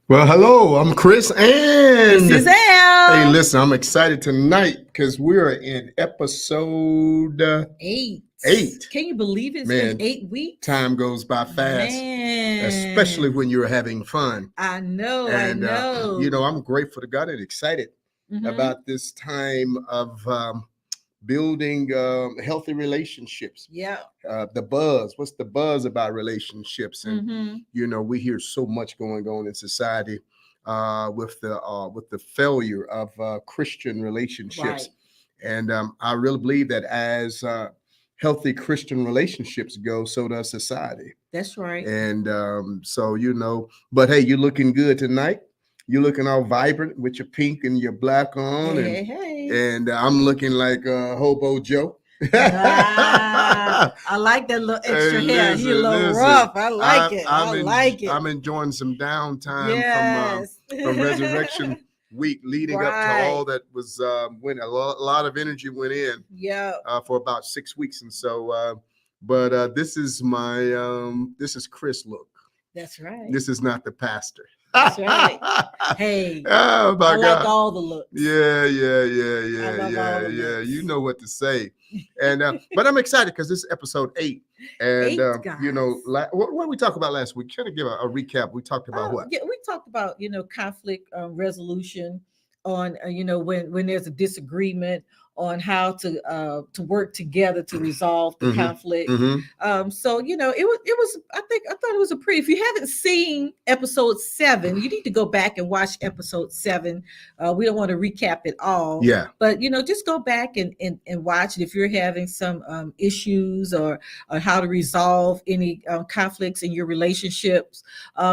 Well, hello, I'm Chris, This and is hey, L. listen, I'm excited tonight because we're in episode Eight. 8. Can you believe it's been Man, 8 weeks? time goes by fast, especially Man, when you're having fun. I know, I And, know. I'm grateful to God and excited Mm-hmm. about this time of building healthy relationships. Yeah. The buzz, what's the buzz about relationships? And Mm-hmm. we hear so much going on in society with the failure of Christian relationships. Right. And I really believe that as healthy Christian relationships go, so does society. That's right. And so but hey, you're looking good tonight. You're looking all vibrant with your pink and your black on, Hey, and hey, hey. I'm looking like Hobo Joe. I like that little Hey, extra hair. He a listen, little listen. rough. I like it. I like it. I'm enjoying some downtime Yes. from Resurrection Week, leading up to Right. all that was when a lot of energy went in Yeah. for about 6 weeks, and so. But this is Chris look. That's right. This is not the pastor. That's right. Hey, Oh my I like God. all the looks. Yeah, yeah, yeah, I yeah, love all yeah, the yeah. looks. You know what to say. And but I'm excited because this is episode 8. And Eight guys. what we talked about last week? Trying to give a recap. We talked about what? Yeah, we talked about conflict resolution on when there's a disagreement on how to work together to resolve the Mm-hmm. conflict. Mm-hmm. So it was I thought it was a pretty. If you haven't seen episode 7, you need to go back and watch episode 7. We don't want to recap it all, Yeah. but just go back and watch it if you're having some issues or how to resolve any conflicts in your relationships.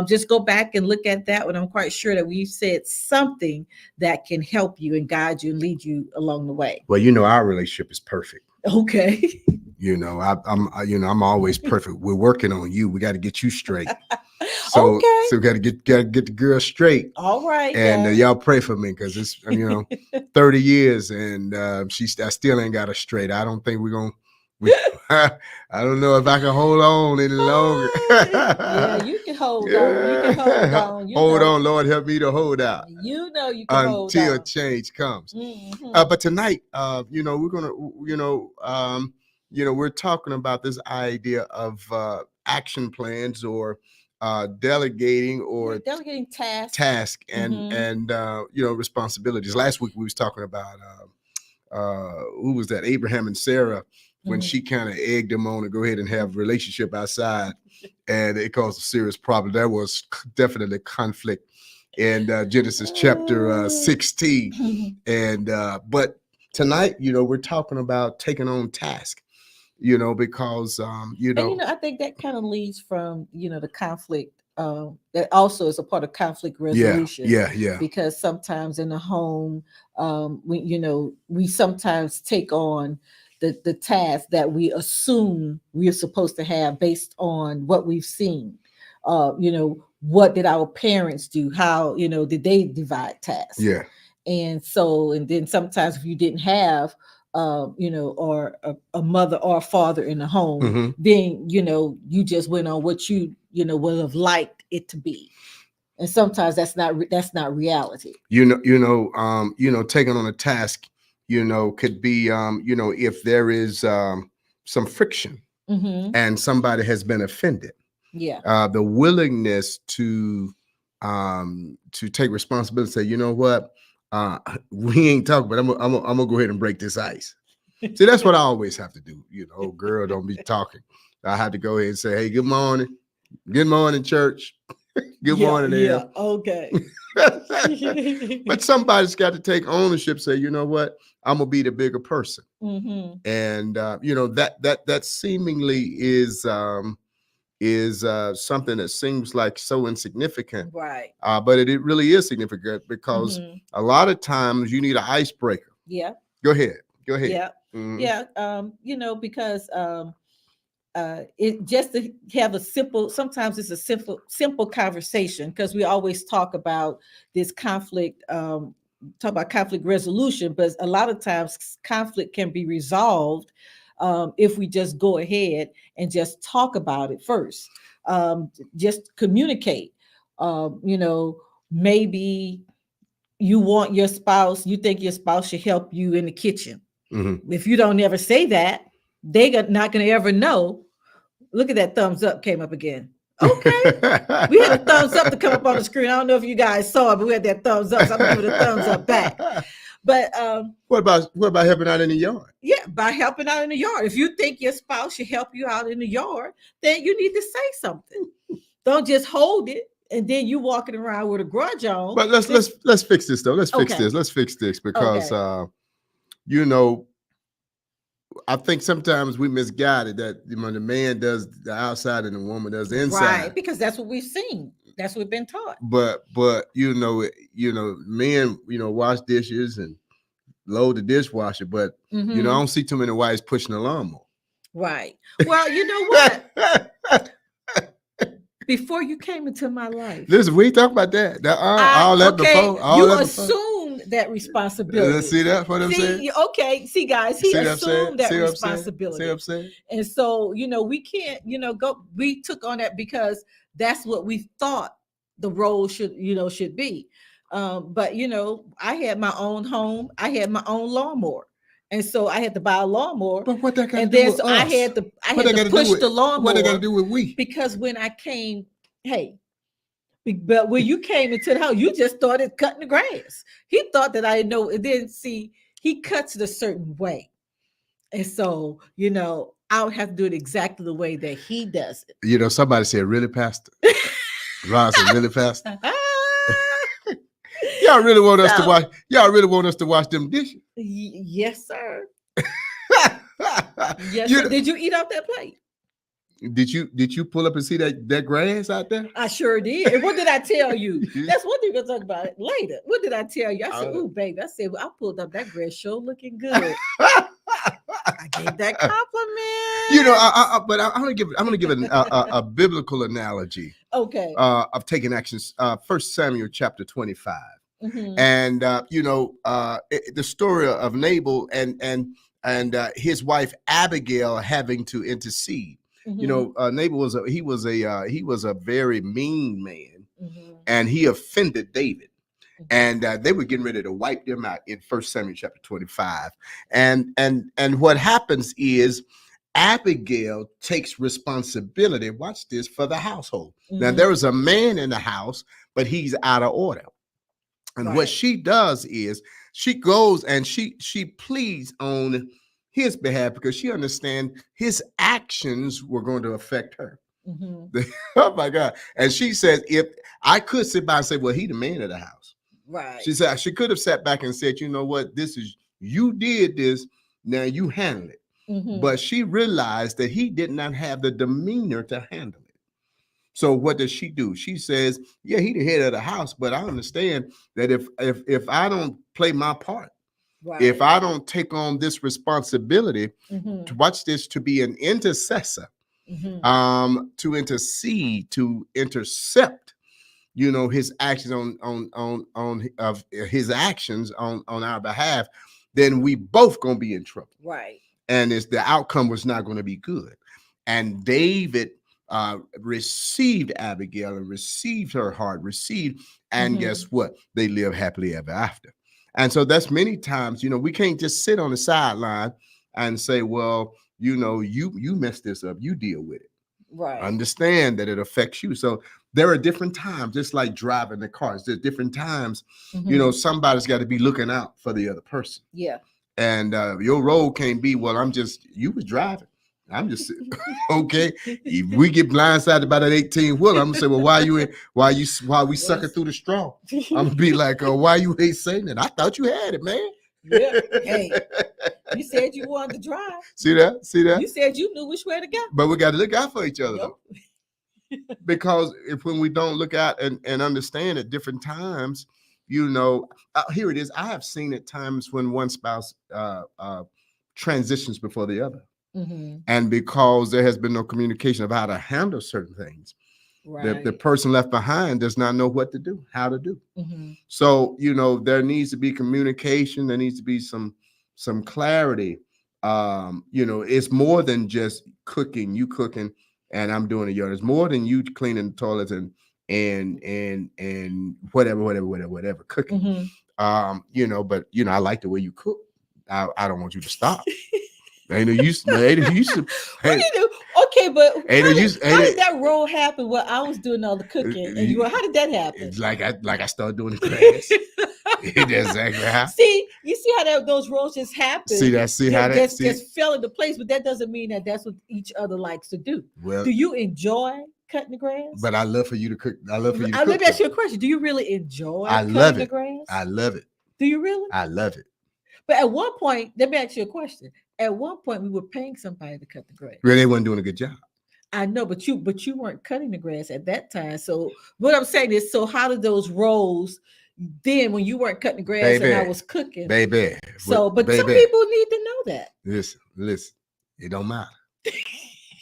Just go back and look at that one. I'm quite sure that we've said something that can help you and guide you and lead you along the way. Well, our relationship is perfect. Okay. I'm always perfect. We're working on you. We got to get you straight. So, Okay. so we got to get the girl straight. All right. And y'all pray for me because it's 30 years and I still ain't got her straight. I don't think we're gonna. I don't know if I can hold on any longer. Yeah, you can hold on. You can hold on. Hold on, Lord, help me to hold out. You can hold Until on. change comes. Mm-hmm. But tonight, we're gonna, we're talking about this idea of action plans or delegating or delegating tasks. task and Mhm. responsibilities. Last week we was talking about who was that? Abraham and Sarah, when Mhm. she kind of egged him on to go ahead and have a relationship outside, and it caused a serious problem. There was definitely conflict in Genesis chapter 16, and but tonight, we're talking about taking on task. Because And I think that kind of leads from the conflict. That also is a part of conflict resolution. yeah. Because sometimes in the home, we sometimes take on the task that we assume we're supposed to have based on what we've seen. What did our parents do? How did they divide tasks? Yeah. And then sometimes if you didn't have or a mother or a father in the home, then you just went on what would have liked it to be, and sometimes that's not reality. Taking on a task, could be, if there is some friction and somebody has been offended. Yeah. The willingness to take responsibility, say, you know what, we ain't talking, but I'm gonna go ahead and break this ice. See, that's what I always have to do. Girl, don't be talking. I have to go ahead and say, hey, good morning, church. Good morning, yeah. Okay. But somebody's got to take ownership. Say, you know what, I'm gonna be the bigger person. And that seemingly is something that seems like so insignificant, right? But it really is significant because a lot of times you need an icebreaker. Yeah. Go ahead. Yeah. Yeah. Because it just to have a simple, sometimes it's a simple conversation, because we always talk about this conflict, talk about conflict resolution, but a lot of times conflict can be resolved if we just go ahead and just talk about it first, just communicate. maybe you want your spouse, you think your spouse should help you in the kitchen. If you don't ever say that, not going to ever know. Look at that thumbs up came up again. Okay. We had a thumbs up to come up on the screen. I don't know if you guys saw it, but we had that thumbs up. So I'm gonna give it a thumbs up back. But what about helping out in the yard? Yeah, by helping out in the yard. If you think your spouse should help you out in the yard, then you need to say something. Don't just hold it and then you walking around with a grudge on. But let's fix this though. Let's fix this. Let's fix this because you know, I think sometimes we misguided that the man does the outside and the woman does the inside. Right, because that's what we've seen. That's what we've been taught. But you know, men, wash dishes and load the dishwasher, but I don't see too many wives pushing the lawnmower. Right. Well, you know what? Before you came into my life. Listen, we talk about that. All that before. You assumed that responsibility. See that? What I'm saying? Okay. See, guys, he assumed that responsibility. See what I'm saying? And so, we can't, we took on that because that's what we thought the role should be. But, I had my own home. I had my own lawnmower. And so I had to buy a lawnmower. But what that got to do with us? I had to push the lawnmower. What they got to do with we? Because when I came, but when you came into the house, you just started cutting the grass. He thought that I didn't know. And then see, he cuts it a certain way. And so, I would have to do it exactly the way that he does it. Somebody said, really, Pastor? Ron said, really, Pastor? Y'all really want us to watch? Y'all really want us to wash them dishes? Yes, sir. Yes, sir. Did you eat off that plate? Did you pull up and see that grass out there? I sure did. And what did I tell you? That's one thing we're gonna talk about it later. What did I tell you? I said, "Ooh, baby." I said, "Well, I pulled up that grass, show looking good." I gave that compliment. But I'm gonna give a biblical analogy. Okay. Of taking actions. 1 Samuel chapter 25. And the story of Nabal and his wife Abigail having to intercede. Nabal was a very mean man, and he offended David, and they were getting ready to wipe them out in 1 Samuel chapter 25. And what happens is Abigail takes responsibility. Watch this, for the household. Now there is a man in the house, but he's out of order. And what she does is she goes and she pleads on his behalf because she understands his actions were going to affect her. Oh my God. And she says, if I could sit by and say, well, he the man of the house. Right. She said she could have sat back and said, you know what, you did this, now you handle it. But she realized that he did not have the demeanor to handle it. So what does she do? She says, yeah, he the head of the house, but I understand that if I don't play my part, if I don't take on this responsibility to watch this, to be an intercessor, to intercede, to intercept, his actions on his actions on our behalf, then we both gonna be in trouble. Right. And the outcome was not going to be good. And David received Abigail and received her heart, and guess what? They live happily ever after. And so that's many times, we can't just sit on the sideline and say, well, you messed this up, you deal with it. Right. Understand that it affects you. So there are different times, just like driving the cars. There's different times, somebody's got to be looking out for the other person. Yeah. And your role can't be, well, you was driving. I'm just okay. If we get blindsided by that 18 wheel, I'm gonna say, well, why we sucking through the straw? I'm gonna be like, why you ain't saying that? I thought you had it, man. Yeah. Hey, you said you wanted to drive. See that? You said you knew which way to go. But we got to look out for each other, though. Because when we don't look out and understand at different times, here it is. I have seen at times when one spouse transitions before the other. And because there has been no communication of how to handle certain things, the person left behind does not know what to do, how to do. So, there needs to be communication. There needs to be some clarity. It's more than just cooking, you cooking and I'm doing the yard. It's more than you cleaning the toilets and and whatever cooking. But I like the way you cook. I don't want you to stop. Ain't no use. Ain't no use. What you do? Okay, but Ain't no use. how did that role happen? Where I was doing all the cooking, and you were. How did that happen? It's like I started doing the grass. That's exactly how. See, you see how those roles just happen. See how that just fell into place, but that doesn't mean that that's what each other likes to do. Well, do you enjoy cutting the grass? But I love for you to cook. Let me ask you a question. Do you really enjoy? Cutting the grass? I love it. Do you really? I love it. But at one point, let me ask you a question. At one point, we were paying somebody to cut the grass. Well, they weren't doing a good job. I know, but you weren't cutting the grass at that time. So what I'm saying is, so how did those roles then when you weren't cutting the grass and I was cooking, baby? So, but some people need to know that. Listen, it don't matter.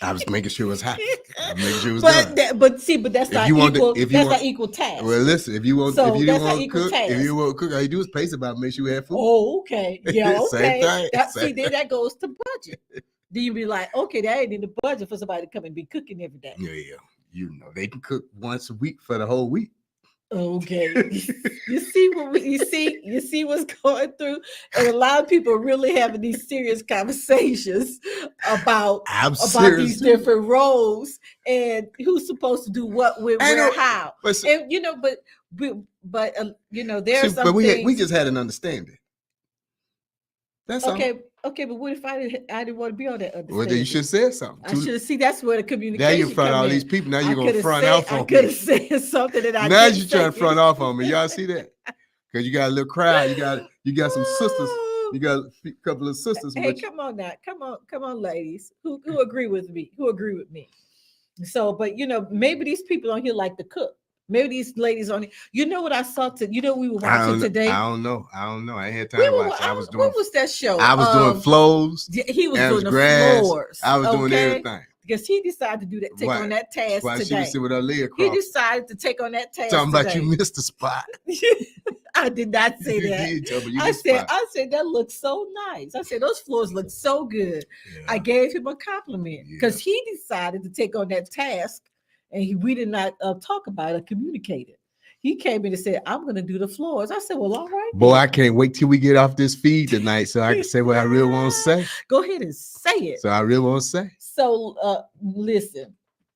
I was making sure it was happening. I was making sure it was done. But that's not equal. That's not equal task. Well, listen, if you want to cook, all you do is pace about make sure you have food. Oh, okay, yeah, okay. Same thing. Then that goes to budget. Then you be like, okay, that ain't in the budget for somebody to come and be cooking every day. Yeah, they can cook once a week for the whole week. Okay, you see what's going through, and a lot of people are really having these serious conversations about these different roles and who's supposed to do what, when, where, how. But there's some. But we just had an understanding. That's okay. all. Okay, but what if I didn't want to be on that understanding? Well, then you should have said something. I should have. See, that's where the communication. Now you in front of all these people. Now you're gonna front off on me. I could have said something that I. Now you trying to front off on me. Y'all see that? Because you got a little crowd. You got some sisters. You got a couple of sisters. Hey, come on now, come on, ladies who agree with me. So, but maybe these people on here like to cook. Maybe these ladies on it. You know what I saw? We were watching today. I don't know. I ain't had time to watch. I was doing. What was that show? I was doing flows. He was doing the floors. I was doing everything. Because he decided to do that, take on that task today. She was with her leg crossed. He decided to take on that task. Talking about you missed the spot. I did not say that. I said that looks so nice. I said those floors look so good. Yeah. I gave him a compliment because he decided to take on that task. And we did not talk about it or communicate it. He came in and said, I'm going to do the floors. I said, well, all right. Boy, I can't wait till we get off this feed tonight so I can say what I really want to say. Go ahead and say it. So I really want to say. So listen,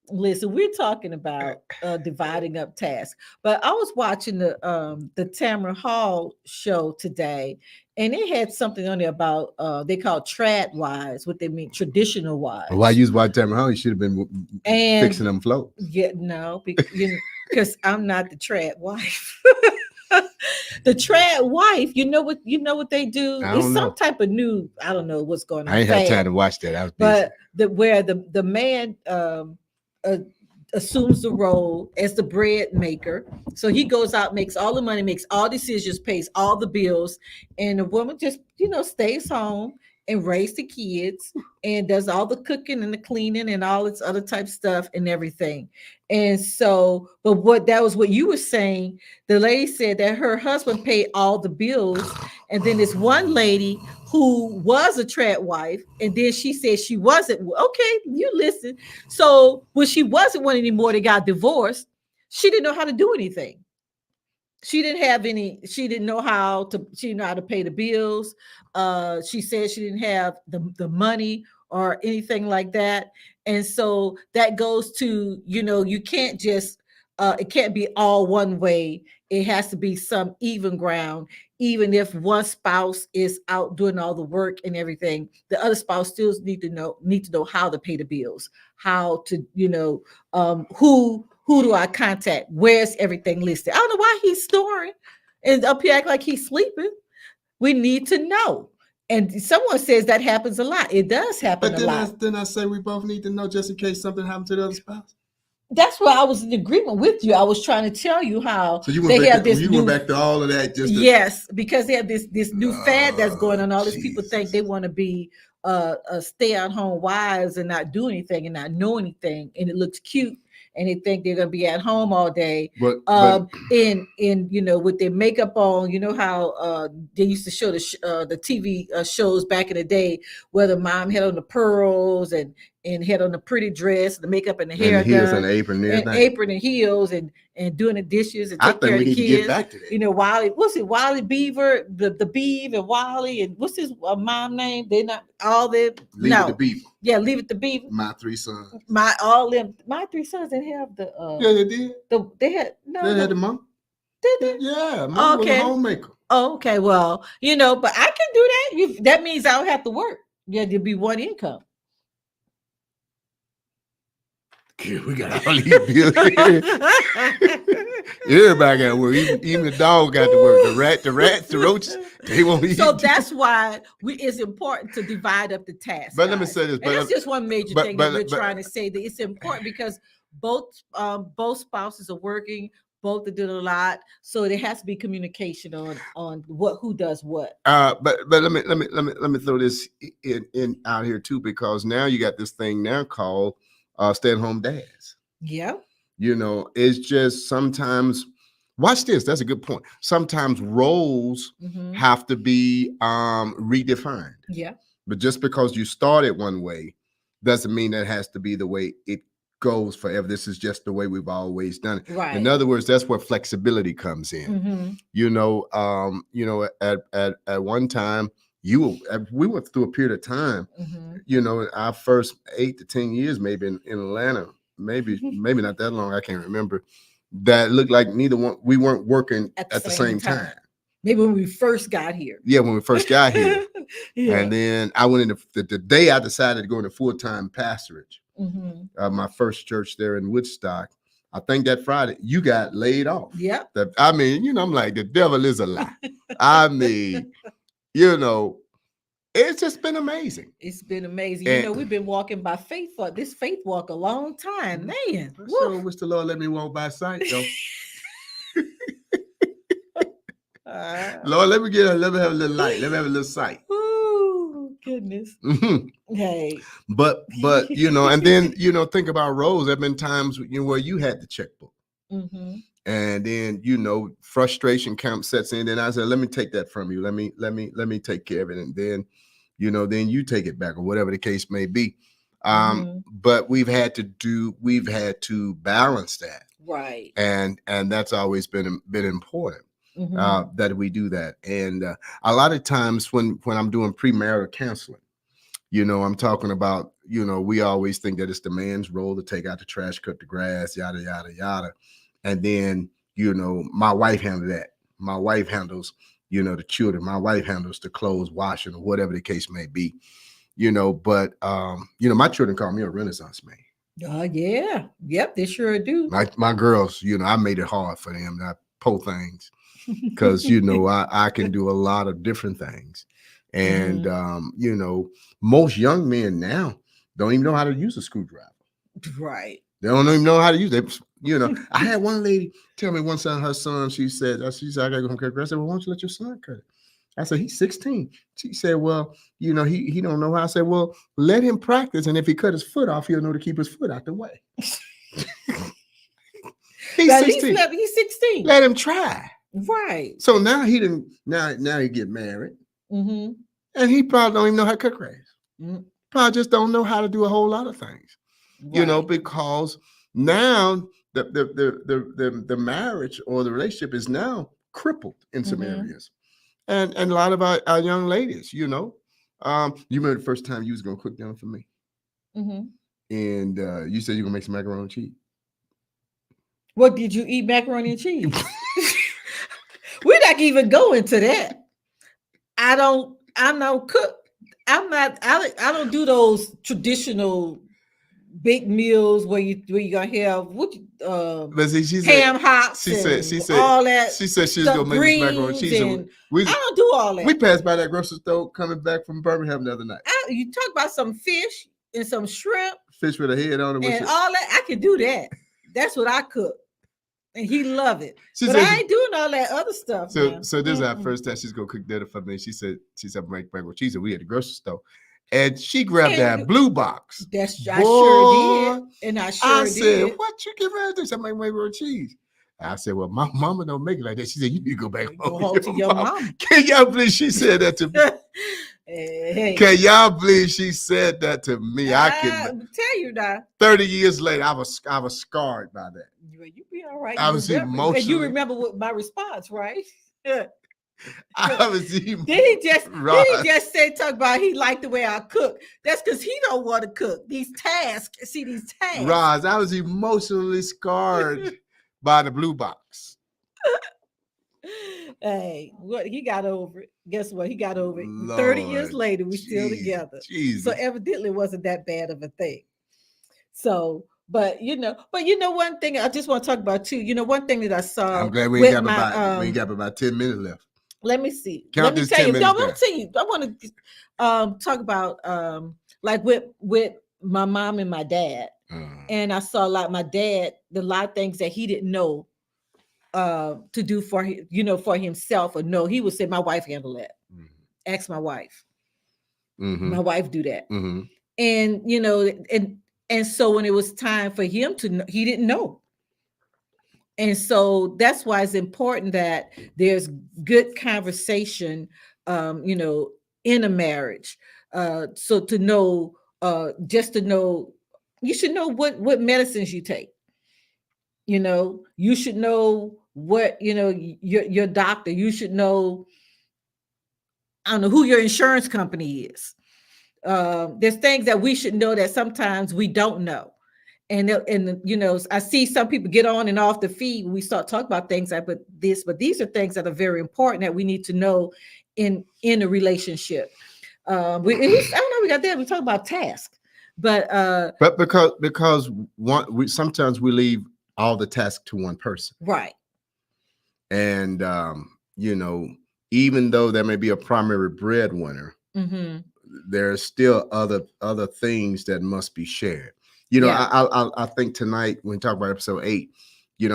we're talking about dividing up tasks. But I was watching the Tamara Hall show today, and they had something on there about they call trad wives, what they mean, traditional wives. Well, why you watch Tamara Hall? You should have been fixing them flows. Yeah, no, because I'm not the trad wife. The trad wife, you know what they do? It's some type of new, I don't know what's going on. I ain't had time to watch that. I was busy. But where the man assumes the role as the bread maker. So he goes out, makes all the money, makes all decisions, pays all the bills, and the woman just, stays home and raises the kids and does all the cooking and the cleaning and all this other type stuff and everything. And so, but that was what you were saying. The lady said that her husband paid all the bills. And then this one lady who was a trad wife, and then she said she wasn't. Okay, you listen. So when she wasn't one anymore, they got divorced. She didn't know how to do anything. She didn't know how to pay the bills. She said she didn't have the money or anything like that. And so that goes to, you can't just, it can't be all one way. It has to be some even ground. Even if one spouse is out doing all the work and everything, the other spouse still need to know how to pay the bills, how to, who do I contact? Where's everything listed? I don't know why he's snoring and up here act like he's sleeping. We need to know. And someone says that happens a lot. It does happen a lot. Then I say we both need to know just in case something happened to the other spouse. That's why I was in agreement with you. I was trying to tell you how went back to all of that. Yes, because they have this new fad that's going on. All these people think they want to be stay-at-home wives and not do anything and not know anything, and it looks cute. And they think they're gonna be at home all day, but with their makeup on. How they used to show the TV shows back in the day, where the mom had on the pearls and and had on a pretty dress, the makeup and the And hair the heels done, and the apron and and everything. apron and heels, and doing the dishes and I take think care we of the need to get kids. back to that. You know, Wally, what's it? Wally Beaver, the Beaver and Wally, and what's his mom name? They not all the Leave it to Beaver. Yeah, leave it to Beaver. My 3 sons. My 3 sons didn't have the Yeah, they did. they had no, They no. had the mom. Did they? Yeah, mom was a Okay. homemaker. Oh, okay. Well, you know, but I can do that. That means I don't have to work. Yeah, there'll be one income. Yeah, we got all these bills. Everybody got to work. Even the dog got to work. The rats, the roaches, they won't eat. So that's why it's important to divide up the tasks. But let me say this. And that's just one major thing that we're trying to say, that it's important because both spouses are working, both are doing a lot, so there has to be communication on who does what. But let me throw this in out here too, because now you got this thing now called stay-at-home dads. Yeah. You know, it's just sometimes, watch this, that's a good point. Sometimes roles have to be redefined. Yeah. But just because you started one way doesn't mean that has to be the way it goes forever. This is just the way we've always done it. Right. In other words, that's where flexibility comes in. You know, at one time, we went through a period of time, you know, our first 8 to 10 years, maybe in Atlanta, maybe not that long, I can't remember, that looked like we weren't working at the same time. Maybe when we first got here. Yeah, when we first got here. Yeah. And then I went into the day I decided to go into full-time pastorage. My first church there in Woodstock. I think that Friday you got laid off. Yeah. I mean, you know, I'm like, the devil is a lie. I mean, you know, it's just been amazing. It's been amazing. You know, we've been walking by faith for this faith walk a long time, man. So wish the Lord let me walk by sight, though. Lord, let me have a little light. Let me have a little sight. Ooh, goodness. Hey. But you know, and then you know, think about roles. There've been times where you had the checkbook. And then, you know, frustration sets in. Then I said, let me take that from you. Let me take care of it. And then, you know, then you take it back or whatever the case may be. But we've had to balance that. Right. And that's always been important. That we do that. And a lot of times when I'm doing premarital counseling, you know, I'm talking about, you know, we always think that it's the man's role to take out the trash, cut the grass, yada, yada, yada. And then, you know, my wife handles that. My wife handles, you know, the children. My wife handles the clothes washing or whatever the case may be, you know. But, you know, my children call me a Renaissance man. Yeah. Yep, they sure do. My girls, you know, I made it hard for them. I pull things because, you know, I can do a lot of different things. And, you know, most young men now don't even know how to use a screwdriver. Right. They don't even know how to use it. You know, I had one lady tell me one time her son, she said, I got to go home cut grass. I said, well, why don't you let your son cut it? I said, he's 16. She said, well, you know, he don't know how. I said, well, let him practice. And if he cut his foot off, he'll know to keep his foot out the way. He's 16. He's 16. Let him try. Right. So now he didn't, now he get married. And he probably don't even know how to cut grass. Probably just don't know how to do a whole lot of things. Right. You know, because now the marriage or the relationship is now crippled in some areas. And a lot of our young ladies, you know, you remember the first time you was going to cook dinner for me. And you said you're going to make some macaroni and cheese. What, did you eat macaroni and cheese? We're not even going to that. I'm no cook. I don't do those traditional big meals where you're gonna have ham hocks. She said all that. She said she's gonna make this macaroni and cheese. I don't do all that. We passed by that grocery store coming back from Birmingham the other night. You talk about some fish and some shrimp. Fish with a head on it. And all that. I can do that. That's what I cook. And he love it. But I ain't doing all that other stuff. So this is our first time she's gonna cook dinner for me. She said make macaroni and cheese, and we at the grocery store. And she grabbed that blue box. I sure did. And I said, what you give her this? I make macaroni and cheese. I said, well, my mama don't make it like that. She said, you need to go back home to your mom. Can y'all believe she said that to me? Hey, Can y'all believe she said that to me? I can. tell you now. 30 years later, I was scarred by that. You be all right. I was And you emotionally. remember what my response, right? I was Did he just say talk about he liked the way I cook? That's because he don't want to cook. These tasks, see these tasks. Roz, I was emotionally scarred by the blue box. Hey, what he got over it. Guess what? He got over it. Lord, 30 years later, we still together. Jesus. So evidently it wasn't that bad of a thing. So, but one thing I just want to talk about too. One thing that I saw. I'm glad we ain't got about 10 minutes left. Let me see. Count Let me this tell 10 you. minutes No, let me tell you. I want to talk about like with my mom and my dad. And I saw like my dad, a lot of things that he didn't know to do for for himself, or no, he would say my wife handle that. Ask my wife. My wife do that. And and so when it was time for him to know, he didn't know. And so that's why it's important that there's good conversation, in a marriage. So to know, just to know, you should know what medicines you take. You should know what, your doctor, you should know, I don't know who your insurance company is. There's things that we should know that sometimes we don't know. And I see some people get on and off the feed when we start talking about things like but these are things that are very important that we need to know in a relationship. I don't know, we got there, we talk about tasks, but because sometimes we leave all the tasks to one person, right? And even though there may be a primary breadwinner, there's still other things that must be shared. I think tonight when we talk about episode 8,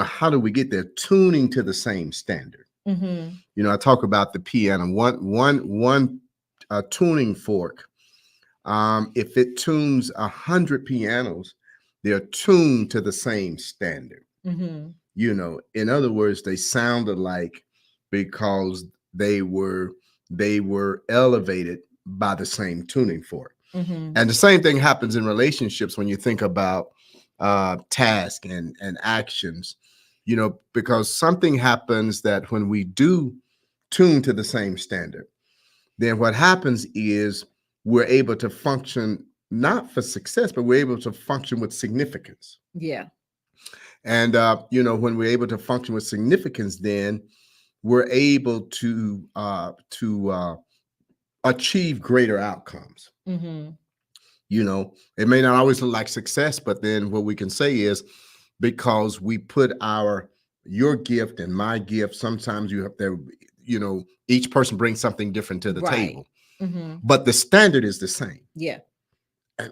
how do we get there? Tuning to the same standard. I talk about the piano. One tuning fork. If it tunes 100 pianos, they're tuned to the same standard. In other words, they sound alike because they were elevated by the same tuning fork. And the same thing happens in relationships when you think about task and actions, because something happens that when we do tune to the same standard, then what happens is we're able to function not for success, but we're able to function with significance. Yeah. And when we're able to function with significance, then we're able to achieve greater outcomes. It may not always look like success, but then what we can say is because we put your gift and my gift, sometimes you have to, each person brings something different to the table, but the standard is the same. Yeah.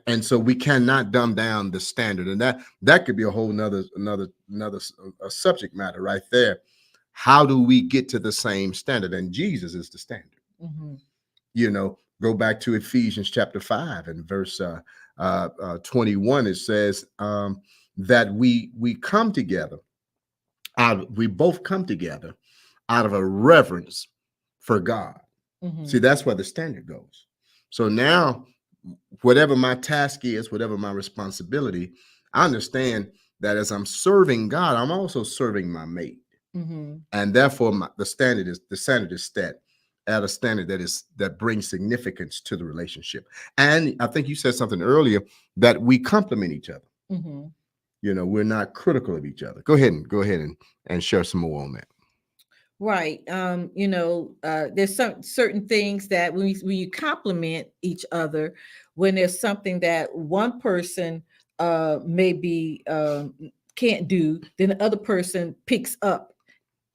And so we cannot dumb down the standard, and that could be a whole another subject matter right there. How do we get to the same standard? And Jesus is the standard. Go back to Ephesians chapter 5 and verse 21. It says that we come together. We both come together out of a reverence for God. See, that's where the standard goes. So now, whatever my task is, whatever my responsibility, I understand that as I'm serving God, I'm also serving my mate, and therefore the standard is set at a standard that brings significance to the relationship. And I think you said something earlier that we complement each other. We're not critical of each other. Go ahead and share some more on that. Right. There's certain things that when you compliment each other, when there's something that one person maybe can't do, then the other person picks up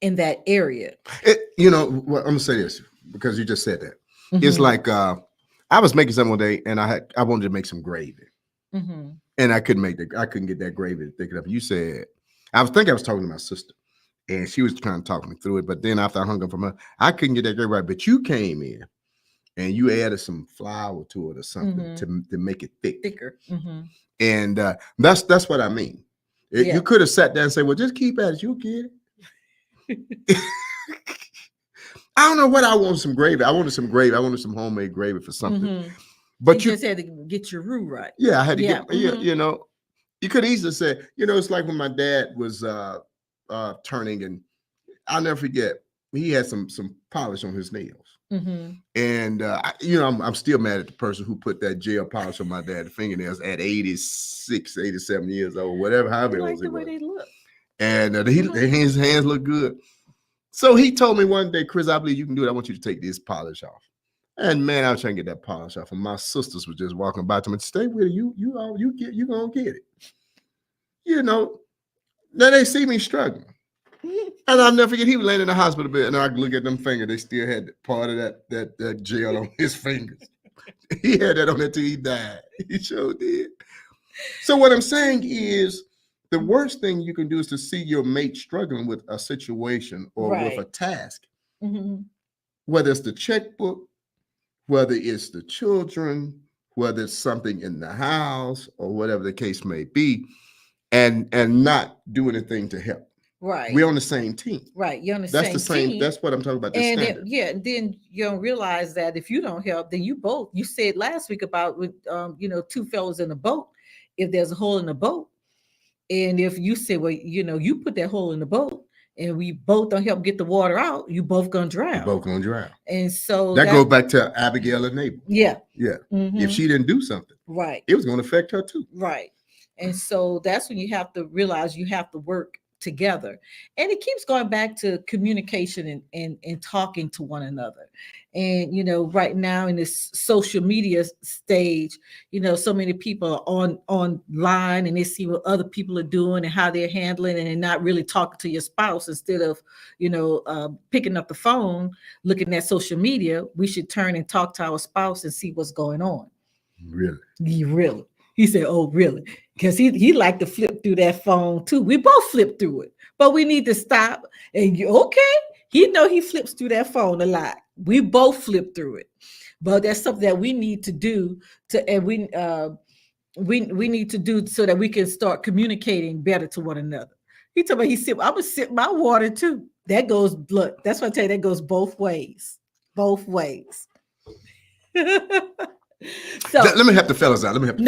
in that area. I'm gonna say this because you just said that. It's like I was making something one day and I wanted to make some gravy, and I couldn't get that gravy to thick it up. You said I was talking to my sister, and she was trying to talk me through it. But then after I hung up from her, I couldn't get that gravy right. But you came in and you added some flour to it or something to make it thicker. And that's what I mean. You could have sat there and said, well, just keep at it. You'll get it. I don't know what I want. Some gravy. I wanted some gravy. I wanted some homemade gravy for something. You But just had to get your roux right. yeah, I had to Yeah. get. Yeah, you know, you could easily say, you know, it's like when my dad was turning, and I'll never forget. He had some polish on his nails, and you know, I'm still mad at the person who put that gel polish on my dad's fingernails at 86, 87 years old, whatever, however You it like was. the way they look. And his hands look good. So he told me one day, Chris, I believe you can do it. I want you to take this polish off. And man, I was trying to get that polish off, and my sisters were just walking by to me. Stay with it. You gonna get it. You know. Now they see me struggling. And I'll never forget, he was laying in the hospital bed, and I look at them fingers. They still had part of that gel on his fingers. He had that on there till he died. He sure did. So what I'm saying is, the worst thing you can do is to see your mate struggling with a situation or with a task, whether it's the checkbook, whether it's the children, whether it's something in the house, or whatever the case may be, and not do anything to help. Right. We're on the same team. Right. You're on the That's same team. That's what I'm talking about. And then you don't realize that if you don't help, then you said last week about with two fellows in a boat. If there's a hole in the boat, and if you say, well, you put that hole in the boat, and we both don't help get the water out, you both gonna drown. You're both gonna drown. And so that goes back to Abigail and Nabal. Yeah. Yeah. If she didn't do something, right, it was going to affect her too. Right. And so that's when you have to realize you have to work together. And it keeps going back to communication and talking to one another. And right now in this social media stage, so many people are online, and they see what other people are doing and how they're handling, and not really talking to your spouse. Instead of picking up the phone, looking at social media, we should turn and talk to our spouse and see what's going on. Really? He said, oh, really? Because he liked to flip through that phone too. We both flip through it, but we need to stop. And he flips through that phone a lot. We both flip through it, but that's something that we need to do we need to do so that we can start communicating better to one another. He told me I'm gonna sip my water too. That goes blood. That's what I tell you. That goes both ways. Both ways. So let me help the fellas out. You have the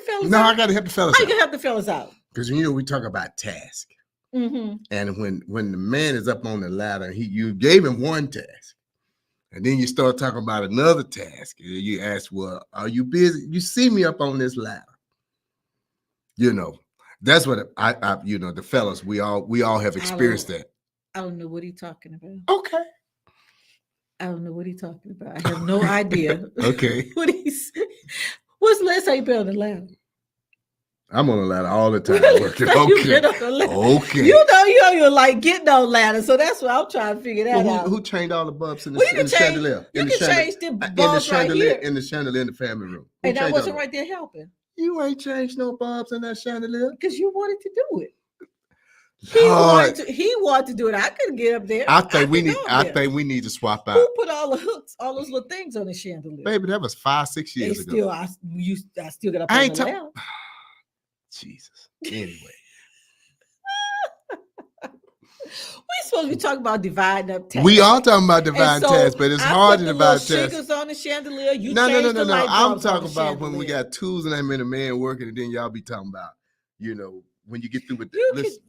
fellas out. No, I got to help the fellas out. How you can help the fellas out? Because we talk about task, and when the man is up on the ladder, you gave him one task, and then you start talking about another task. You ask, "Well, are you busy? You see me up on this ladder?" That's what I the fellas, we all have experienced that. I don't know what he's talking about. Okay. I don't know what he's talking about. I have no idea. Okay. What's the last time you been on the ladder? I'm on the ladder all the time. Working. Okay. Okay. You like getting on ladder, so that's what I'm trying to figure that out. Who changed all the bulbs in the chandelier? You can change the bulbs right here. In the chandelier in the family room. And I wasn't right there helping. You ain't changed no bulbs in that chandelier. Because you wanted to do it. He wanted to do it. I couldn't get up there. I think we need to swap out. Who put all the hooks, all those little things on the chandelier? Baby, that was 5-6 years ago. I still got up on the ladder. Jesus. Anyway. We're supposed to be talking about dividing up tasks. We are talking about dividing tasks, but it's hard to divide tasks. Sugars on the chandelier. No. I'm talking about when we got tools and I'm in a man working, and then y'all be talking about, when you get through with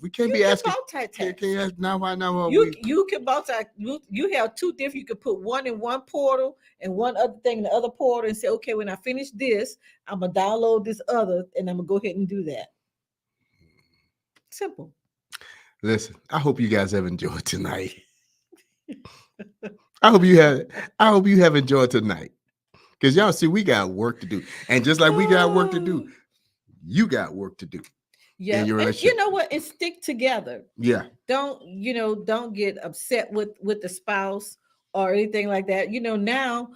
we can't be asking. Can you ask now? Why now? You can multi. You have two different. You can put one in one portal and one other thing in the other portal, and say, okay, when I finish this, I'm gonna download this other, and I'm gonna go ahead and do that. Simple. Listen, I hope you guys have enjoyed tonight. I hope you have enjoyed tonight, because y'all see we got work to do, and just like we got work to do, you got work to do. Yeah, and you know what? And stick together. Yeah. Don't get upset with the spouse or anything like that. Now,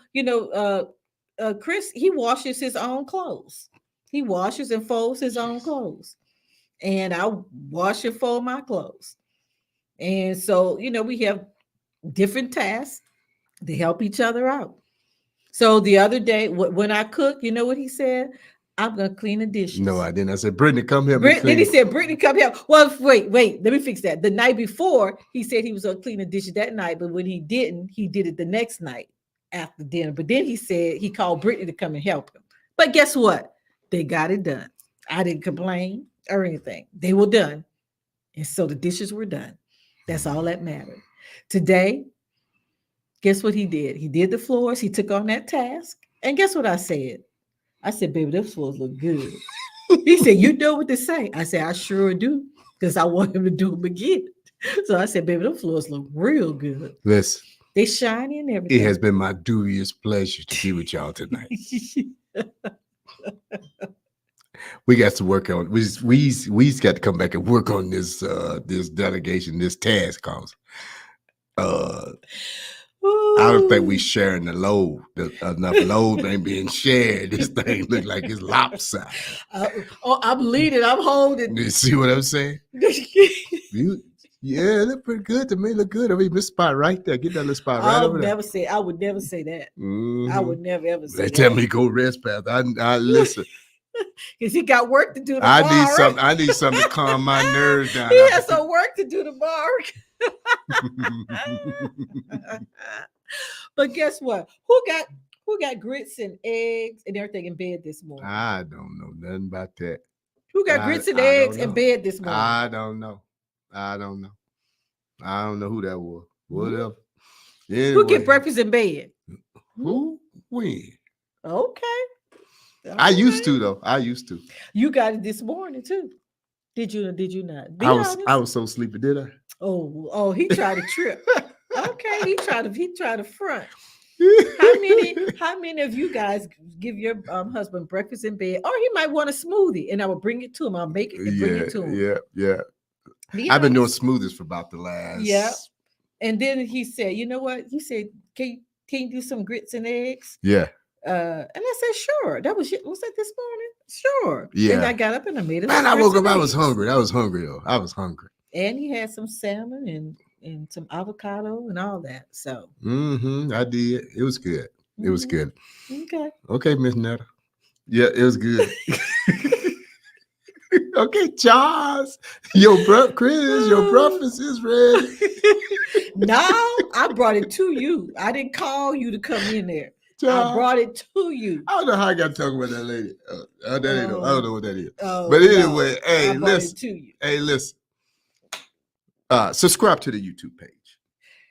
Chris, he washes his own clothes. He washes and folds his own clothes. And I wash and fold my clothes. And so, we have different tasks to help each other out. So the other day when I cooked, you know what he said? I'm gonna clean the dishes. No, I didn't. I said, Brittany, come help me clean. Then he said, Brittany, come help. Well, wait, let me fix that. The night before, he said he was gonna clean the dishes that night, but when he didn't, he did it the next night after dinner. But then he said he called Brittany to come and help him. But guess what? They got it done. I didn't complain or anything. They were done. And so the dishes were done. That's all that mattered. Today, guess what he did? He did the floors. He took on that task. And guess what I said? I said, baby, those floors look good. He said, you know what to say. I said, I sure do, because I want him to do them again. So I said, baby, those floors look real good. Listen, they shiny and everything. It has been my dubious pleasure to be with y'all tonight. We got to work on. We's got to come back and work on this this delegation, this task, cause I don't think we sharing the load. Enough load ain't being shared. This thing look like it's lopsided. I'm leading. I'm holding. You see what I'm saying? Yeah, look pretty good to me. Look good. I mean, this spot right there. Get that little spot right over there. I would never say that. Mm-hmm. I would never ever say they that. Tell me go rest, Pastor. I listen. Because he got work to do tomorrow. I need something to calm my nerves down. He has some work to do tomorrow. But guess what? Who got grits and eggs and everything in bed this morning? I don't know nothing about that. Who got grits and eggs in bed this morning? I don't know. I don't know who that was. Whatever. Anyway. Who get breakfast in bed? Who? When? Okay. I used to though. You got it this morning too. Did you or did you not? I was so sleepy, did I? Oh, he tried to trip. Okay, he tried to front. How many of you guys give your husband breakfast in bed? Or he might want a smoothie, and I will bring it to him. I'll make it and bring it to him. Yeah. I've been doing smoothies for about the last. Yeah. And then he said, you know what? He said, can you do some grits and eggs? Yeah. And I said, sure. Was that this morning? Sure. Yeah. And I got up and I made it. Man, I woke up. I was hungry. I was hungry. And he had some salmon and some avocado and all that. So. I did. It was good. It was good. Okay, Miss Netta. Yeah, it was good. Okay, Charles. Chris, your breakfast is ready. No, I brought it to you. I didn't call you to come in there. I brought it to you. I don't know how I got to talk about that lady. I don't know what that is. But anyway, hey, listen. Hey, listen. Subscribe to the YouTube page.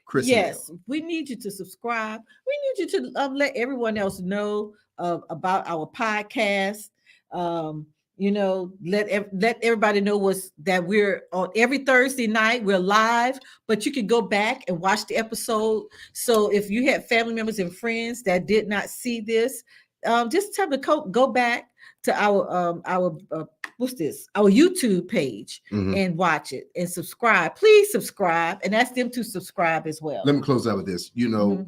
Chris. Yes, we need you to subscribe. We need you to let everyone else know about our podcast. Let everybody know that we're on every Thursday night. We're live, but you can go back and watch the episode. So if you have family members and friends that did not see this, just tell them to go back to our YouTube page and watch it and subscribe. Please subscribe and ask them to subscribe as well. Let me close out with this. If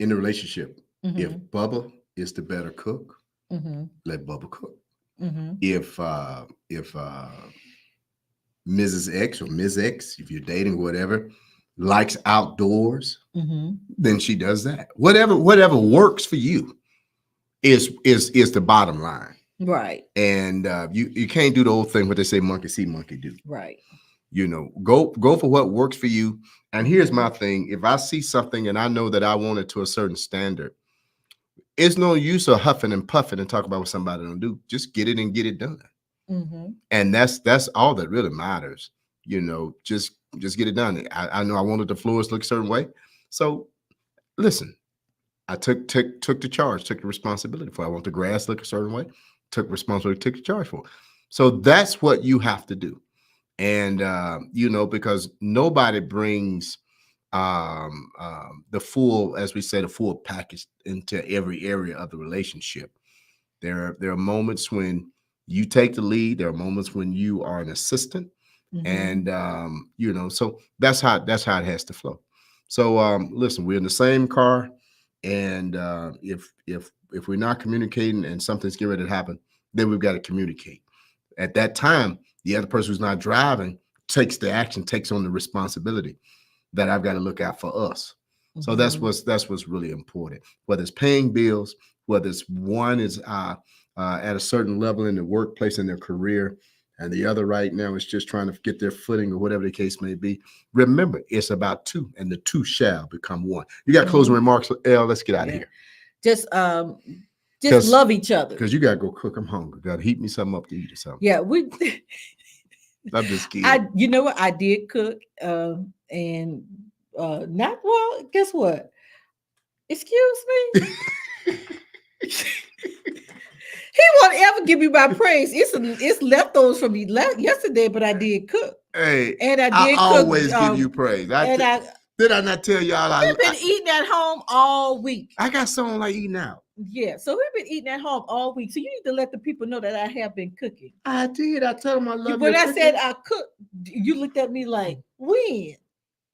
in the relationship, if Bubba is the better cook, let Bubba cook. If Mrs. X or Ms. X, if you're dating, whatever, likes outdoors, then she does that. Whatever works for you is the bottom line. Right. And you can't do the old thing what they say, monkey see, monkey do. Right. Go for what works for you. And here's my thing. If I see something and I know that I want it to a certain standard, it's no use of huffing and puffing and talk about what somebody don't do. Just get it and get it done. And that's all that really matters. Just get it done. I know I wanted the floors to look a certain way. So listen, I took the charge, took the responsibility for it. I want the grass to look a certain way, took responsibility, took the charge for it. So that's what you have to do. And because nobody brings the full, as we say, the full package into every area of the relationship. There are moments when you take the lead. There are moments when you are an assistant, and so that's how it has to flow. So listen, we're in the same car, and if we're not communicating and something's getting ready to happen, then we've got to communicate. At that time, the other person who's not driving takes the action, takes on the responsibility that I've got to look out for us. So that's what's really important. Whether it's paying bills, whether it's one is at a certain level in the workplace in their career, and the other right now is just trying to get their footing or whatever the case may be. Remember, it's about two, and the two shall become one. You got closing remarks, Elle? Let's get out of here. Just love each other. Because you gotta go cook. I'm hungry. Gotta heat me something up to eat or something. Yeah, I'm just kidding. You know what? I did cook, and not well. Guess what? Excuse me. He won't ever give me my praise. It's leftovers from yesterday, but I did cook. Hey, and I always give you praise. Did I not tell y'all? We've been eating at home all week. I got something like eating out. Yeah, so we've been eating at home all week. So you need to let the people know that I have been cooking. I did. I told them I love you. When I said I cooked, you looked at me like, when?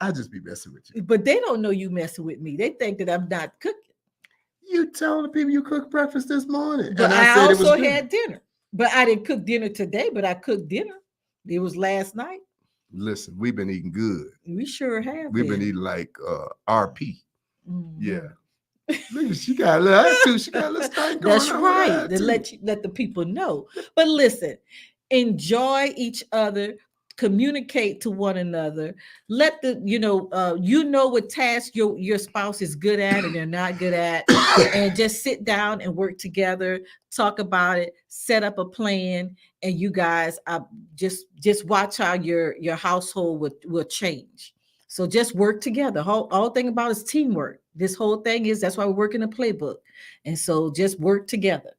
I just be messing with you. But they don't know you messing with me. They think that I'm not cooking. You told the people you cooked breakfast this morning. But I also had dinner. But I didn't cook dinner today, but I cooked dinner. It was last night. Listen, we've been eating good. We sure have. We've been eating like RP. Yeah. Look, she got a little attitude. She got a little thing going on. That's right. To let the people know. But listen, enjoy each other. Communicate to one another. Let you know what task your spouse is good at and they're not good at, and just sit down and work together, talk about it, set up a plan, and you guys just watch how your household will change. So just work together. All thing about is teamwork. This whole thing is that's why we work in a playbook, and so just work together.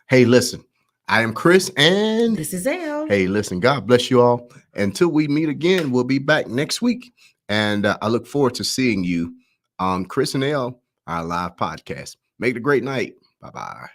Hey, listen. I am Chris, and this is Elle. Hey, listen, God bless you all. Until we meet again, we'll be back next week. And I look forward to seeing you on Chris and Elle, our live podcast. Make it a great night. Bye-bye.